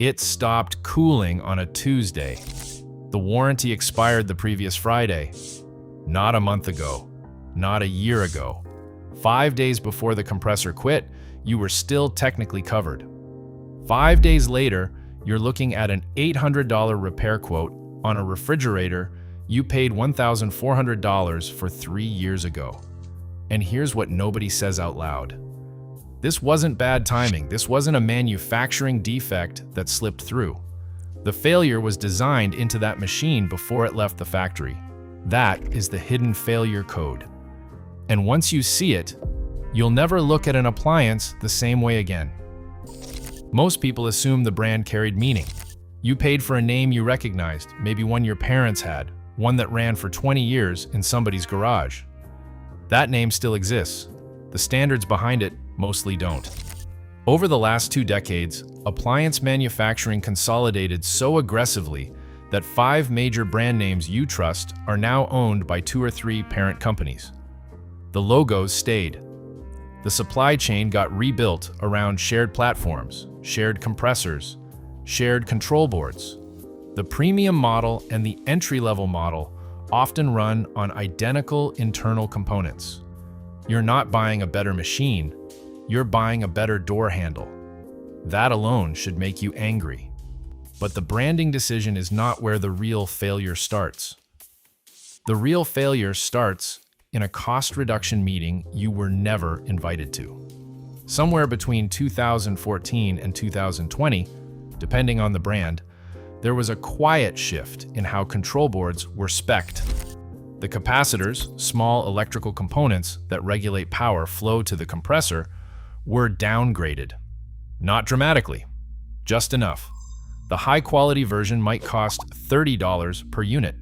It stopped cooling on a Tuesday. The warranty expired the previous Friday. Not a month ago. Not a year ago. 5 days before the compressor quit, you were still technically covered. 5 days later, you're looking at an $800 repair quote on a refrigerator you paid $1,400 for 3 years ago. And here's what nobody says out loud. This wasn't bad timing. This wasn't a manufacturing defect that slipped through. The failure was designed into that machine before it left the factory. That is the hidden failure code. And once you see it, you'll never look at an appliance the same way again. Most people assume the brand carried meaning. You paid for a name you recognized, maybe one your parents had, one that ran for 20 years in somebody's garage. That name still exists. The standards behind it mostly don't. Over the last 2 decades, appliance manufacturing consolidated so aggressively that 5 major brand names you trust are now owned by 2 or 3 parent companies. The logos stayed. The supply chain got rebuilt around shared platforms, shared compressors, shared control boards. The premium model and the entry-level model often run on identical internal components. You're not buying a better machine, you're buying a better door handle. That alone should make you angry. But the branding decision is not where the real failure starts. The real failure starts in a cost reduction meeting you were never invited to. Somewhere between 2014 and 2020, depending on the brand, there was a quiet shift in how control boards were spec'd. The capacitors, small electrical components that regulate power flow to the compressor, were downgraded. Not dramatically, just enough. The high-quality version might cost $30 per unit.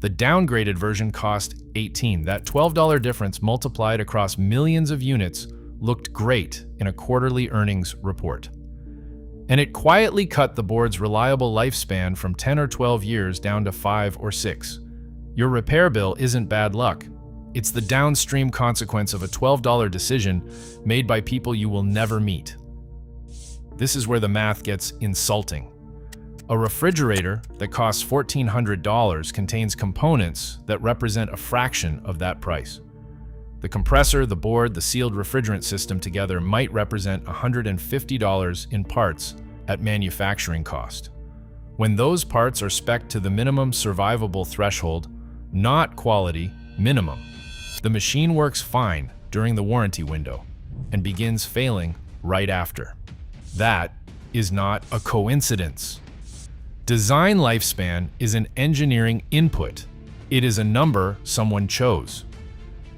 The downgraded version cost $18. That $12 difference multiplied across millions of units looked great in a quarterly earnings report. And it quietly cut the board's reliable lifespan from 10 or 12 years down to 5 or 6. Your repair bill isn't bad luck. It's the downstream consequence of a $12 decision made by people you will never meet. This is where the math gets insulting. A refrigerator that costs $1,400 contains components that represent a fraction of that price. The compressor, the board, the sealed refrigerant system together might represent $150 in parts at manufacturing cost. When those parts are spec'd to the minimum survivable threshold, not quality, minimum, the machine works fine during the warranty window and begins failing right after. That is not a coincidence. Design lifespan is an engineering input. It is a number someone chose.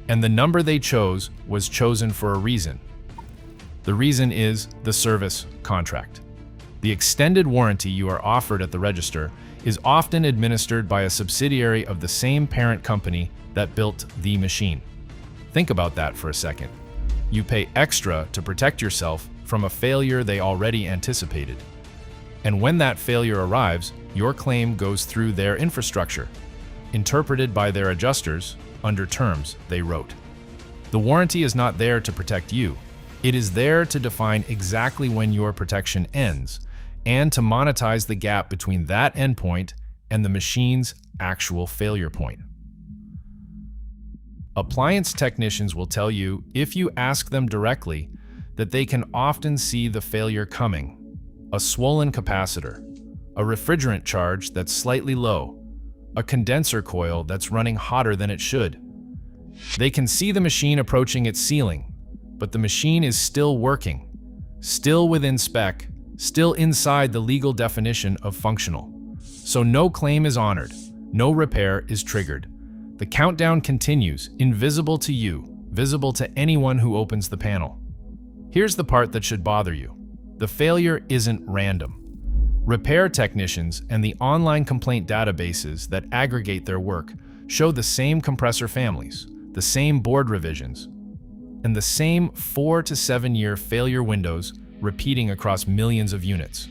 And the number they chose was chosen for a reason. The reason is the service contract. The extended warranty you are offered at the register is often administered by a subsidiary of the same parent company that built the machine. Think about that for a second. You pay extra to protect yourself from a failure they already anticipated. And when that failure arrives, your claim goes through their infrastructure, interpreted by their adjusters under terms they wrote. The warranty is not there to protect you. It is there to define exactly when your protection ends and to monetize the gap between that endpoint and the machine's actual failure point. Appliance technicians will tell you, if you ask them directly, that they can often see the failure coming. A swollen capacitor, a refrigerant charge that's slightly low, a condenser coil that's running hotter than it should. They can see the machine approaching its ceiling, but the machine is still working, still within spec, still inside the legal definition of functional. So no claim is honored, no repair is triggered. The countdown continues, invisible to you, visible to anyone who opens the panel. Here's the part that should bother you. The failure isn't random. Repair technicians and the online complaint databases that aggregate their work show the same compressor families, the same board revisions, and the same 4 to 7 year failure windows repeating across millions of units.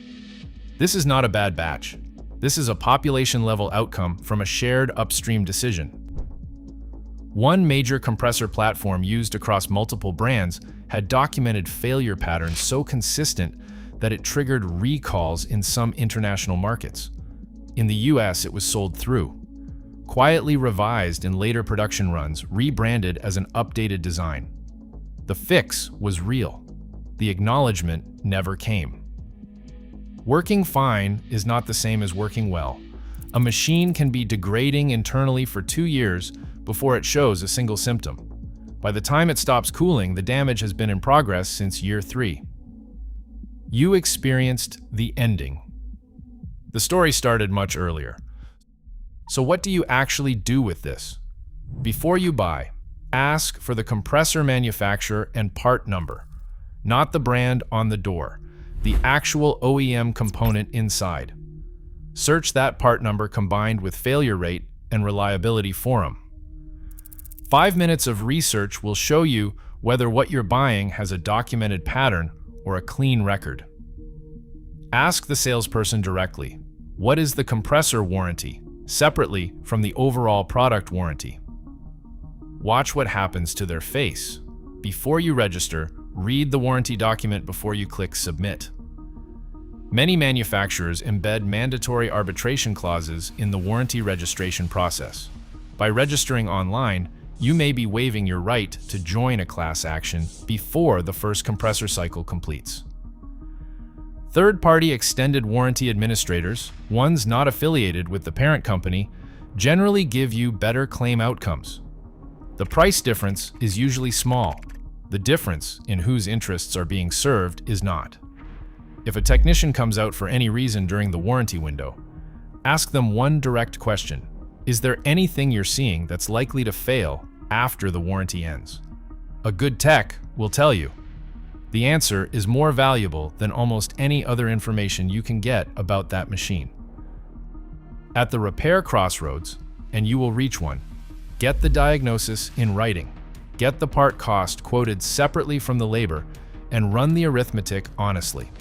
This is not a bad batch. This is a population-level outcome from a shared upstream decision. One major compressor platform used across multiple brands had documented failure patterns so consistent that it triggered recalls in some international markets. In the US, it was sold through, quietly revised in later production runs, rebranded as an updated design. The fix was real. The acknowledgement never came. Working fine is not the same as working well. A machine can be degrading internally for 2 years before it shows a single symptom. By the time it stops cooling, the damage has been in progress since year 3. You experienced the ending. The story started much earlier. So what do you actually do with this? Before you buy, ask for the compressor manufacturer and part number, not the brand on the door, the actual OEM component inside. Search that part number combined with failure rate and reliability forum. 5 minutes of research will show you whether what you're buying has a documented pattern or a clean record. Ask the salesperson directly, what is the compressor warranty, separately from the overall product warranty? Watch what happens to their face. Before you register, read the warranty document before you click Submit. Many manufacturers embed mandatory arbitration clauses in the warranty registration process. By registering online, you may be waiving your right to join a class action before the first compressor cycle completes. Third-party extended warranty administrators, ones not affiliated with the parent company, generally give you better claim outcomes. The price difference is usually small. The difference in whose interests are being served is not. If a technician comes out for any reason during the warranty window, ask them one direct question. Is there anything you're seeing that's likely to fail after the warranty ends? A good tech will tell you. The answer is more valuable than almost any other information you can get about that machine. At the repair crossroads, and you will reach one, get the diagnosis in writing. Get the part cost quoted separately from the labor, and run the arithmetic honestly.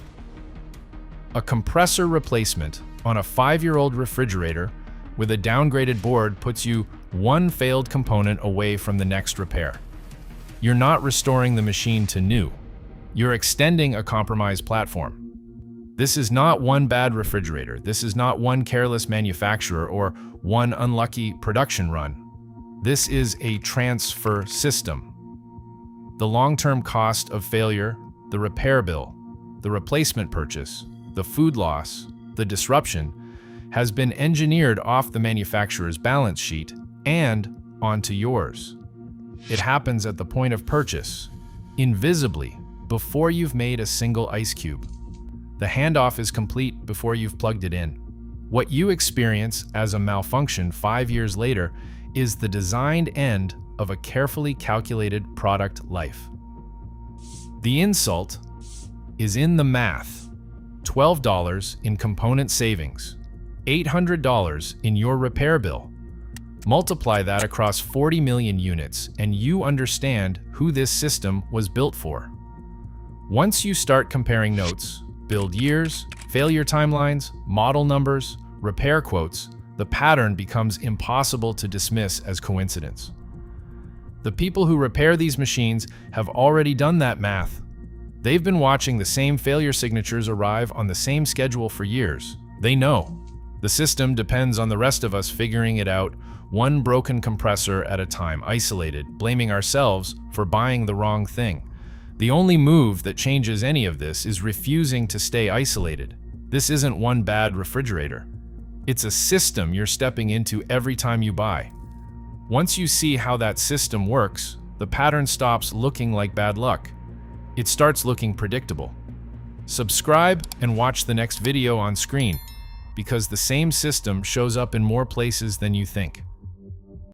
A compressor replacement on a 5-year-old refrigerator with a downgraded board puts you one failed component away from the next repair. You're not restoring the machine to new. You're extending a compromised platform. This is not one bad refrigerator. This is not one careless manufacturer or one unlucky production run. This is a transfer system. The long-term cost of failure, the repair bill, the replacement purchase, the food loss, the disruption, has been engineered off the manufacturer's balance sheet and onto yours. It happens at the point of purchase, invisibly, before you've made a single ice cube. The handoff is complete before you've plugged it in. What you experience as a malfunction 5 years later is the designed end of a carefully calculated product life. The insult is in the math. $12 in component savings, $800 in your repair bill. Multiply that across 40 million units and you understand who this system was built for. Once you start comparing notes, build years, failure timelines, model numbers, repair quotes, the pattern becomes impossible to dismiss as coincidence. The people who repair these machines have already done that math. They've been watching the same failure signatures arrive on the same schedule for years. They know. The system depends on the rest of us figuring it out one broken compressor at a time, isolated, blaming ourselves for buying the wrong thing. The only move that changes any of this is refusing to stay isolated. This isn't one bad refrigerator. It's a system you're stepping into every time you buy. Once you see how that system works, the pattern stops looking like bad luck. It starts looking predictable. Subscribe and watch the next video on screen, because the same system shows up in more places than you think.